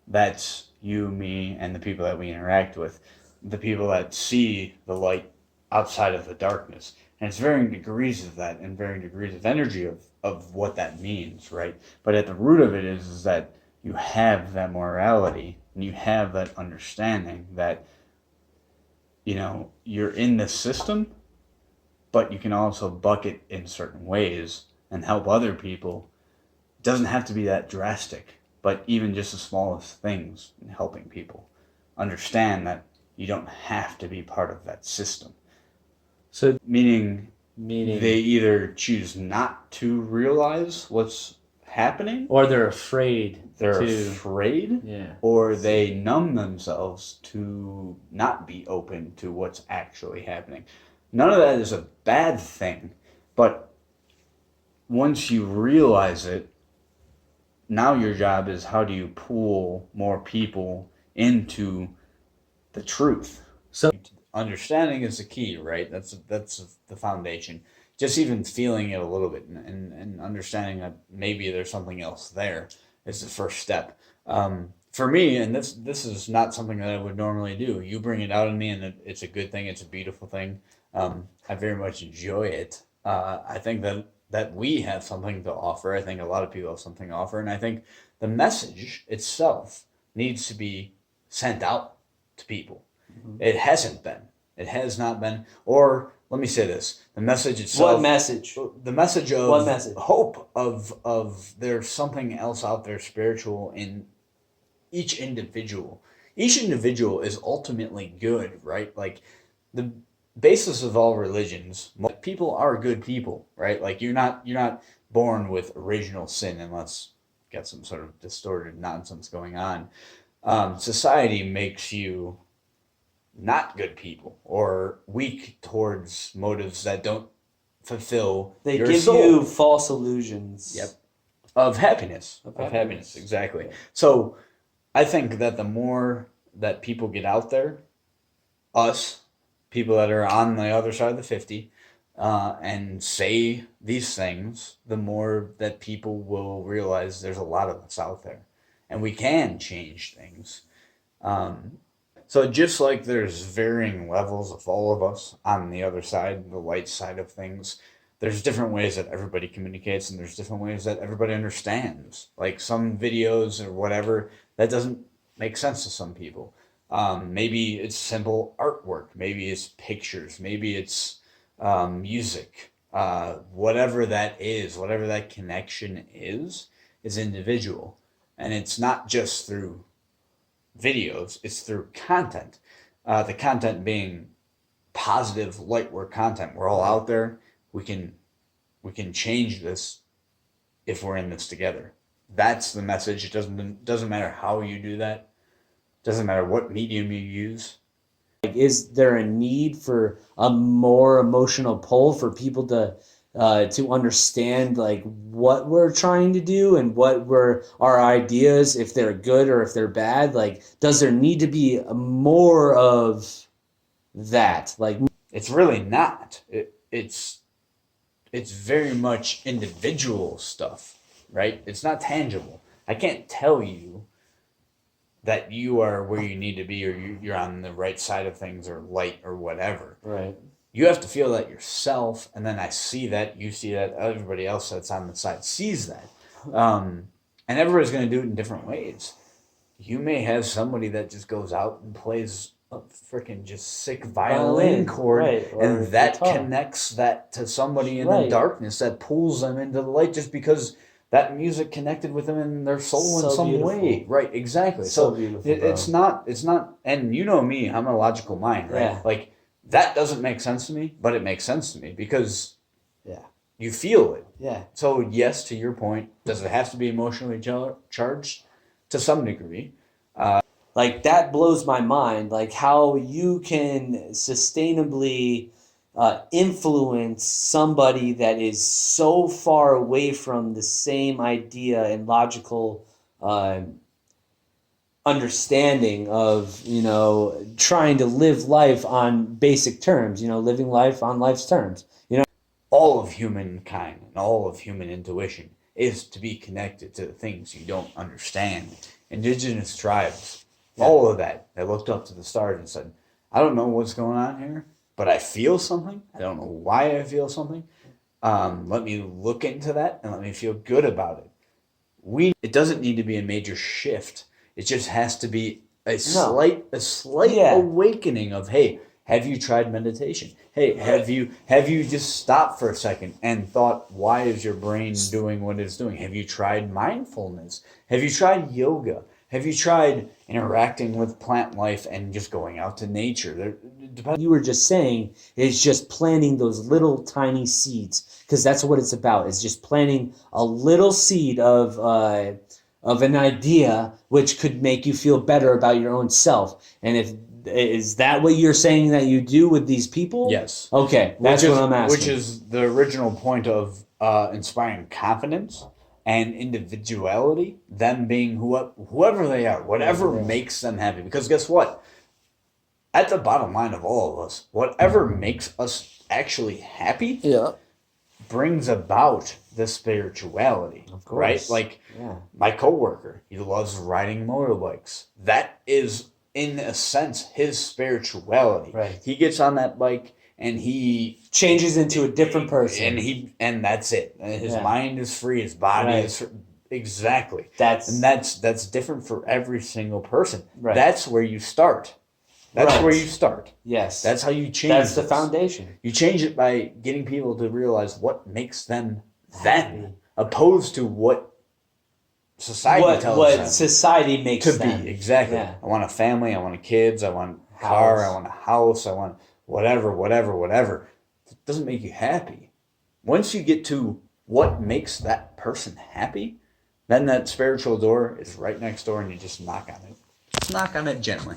That's you, me, and the people that we interact with, the people that see the light outside of the darkness. And it's varying degrees of that and varying degrees of energy of what that means, right? But at the root of it is that you have that morality and you have that understanding that, you're in this system, but you can also buck it in certain ways and help other people. It doesn't have to be that drastic, but even just the smallest things in helping people understand that you don't have to be part of that system. So Meaning meaning, they either choose not to realize what's happening, or they're afraid they're to. afraid, Yeah. or they numb themselves to not be open to what's actually happening. None of that is a bad thing, but once you realize it, now your job is how do you pull more people into the truth. So Understanding is the key, right? That's the foundation. Just even feeling it a little bit and understanding that maybe there's something else there is the first step. For me, and this is not something that I would normally do. You bring it out in me, and it's a good thing. It's a beautiful thing. I very much enjoy it. I think that we have something to offer. I think a lot of people have something to offer, and I think the message itself needs to be sent out to people. It hasn't been. It has not been. Or let me say this: the message itself. what message? The message of What message? hope of there's something else out there spiritual in each individual. Each individual is ultimately good, right? Like the basis of all religions, people are good people, right? Like you're not born with original sin unless you got some sort of distorted nonsense going on. Society makes you not good people or weak towards motives that don't fulfill They your give soul. you false illusions. Yep. Of happiness. Of Of happiness. happiness, exactly. So I think that the more that people get out there, us, people that are on the other side of the 50, and say these things, the more that people will realize there's a lot of us out there and we can change things. Um, so just like there's varying levels of all of us on the other side, the light side of things, there's different ways that everybody communicates and there's different ways that everybody understands. Like some videos or whatever, that doesn't make sense to some people. Maybe it's simple artwork, maybe it's pictures, maybe it's music. Whatever that is, whatever that connection is individual. And it's not just through videos, it's through content. The content being positive light work content. We're all out there. We can change this if we're in this together. That's the message. It doesn't matter how you do that. Doesn't matter what medium you use. Like, is there a need for a more emotional pull for people to understand like what we're trying to do and what were our ideas, if they're good or if they're bad? Like, does there need to be more of that? Like, It's really not. It's very much individual stuff, right? It's not tangible. I can't tell you that you are where you need to be or you're on the right side of things or light or whatever. right. You have to feel that yourself, and then I see that, you see that, everybody else that's on the side sees that. And everybody's going to do it in different ways. You may have somebody that just goes out and plays a freaking just sick violin chord, right, or and that guitar. connects that to somebody in the Right. darkness, that pulls them into the light just because that music connected with them in their soul in So some beautiful. way. Right, exactly. So So beautiful, it's not, and you know me, I'm a logical mind, right? Yeah. Like, that doesn't make sense to me, but it makes sense to me because Yeah. you feel it. Yeah. So yes, to your point, does it have to be emotionally charged? To some degree. Like, that blows my mind, like how you can sustainably influence somebody that is so far away from the same idea and logical understanding of, trying to live life on basic terms, living life on life's terms. All of humankind and all of human intuition is to be connected to the things you don't understand indigenous tribes, all of that. They looked up to the stars and said, I don't know what's going on here, but I feel something. I don't know why I feel something. Let me look into that and let me feel good about it. It doesn't need to be a major shift. It just has to be a slight awakening of, hey, have you tried meditation? Hey, have you just stopped for a second and thought, why is your brain doing what it's doing? Have you tried mindfulness? Have you tried yoga? Have you tried interacting with plant life and just going out to nature? You were just saying is just planting those little tiny seeds, because that's what it's about. It's just planting a little seed of an idea which could make you feel better about your own self. And is that what you're saying that you do with these people? Yes. Okay, that's what I'm asking. Which is the original point of inspiring confidence and individuality, them being whoever they are, whatever makes them happy. Because guess what? At the bottom line of all of us, whatever makes us actually happy brings about the spirituality. Of course. Right? Like my coworker, he loves riding motorbikes. That is, in a sense, his spirituality. Right. He gets on that bike and he changes into a different person. And that's it. His mind is free, his body is free. Exactly. That's different for every single person. Right. That's where you start. That's where you start. Yes. That's how you change That's the foundation. You change it by getting people to realize what makes them them, opposed to what society tells them. What society makes to them. be. Exactly. Yeah. I want a family, I want kids, I want a car, I want a house, I want whatever. It doesn't make you happy. Once you get to what makes that person happy, then that spiritual door is right next door and you just knock on it. Just knock on it gently.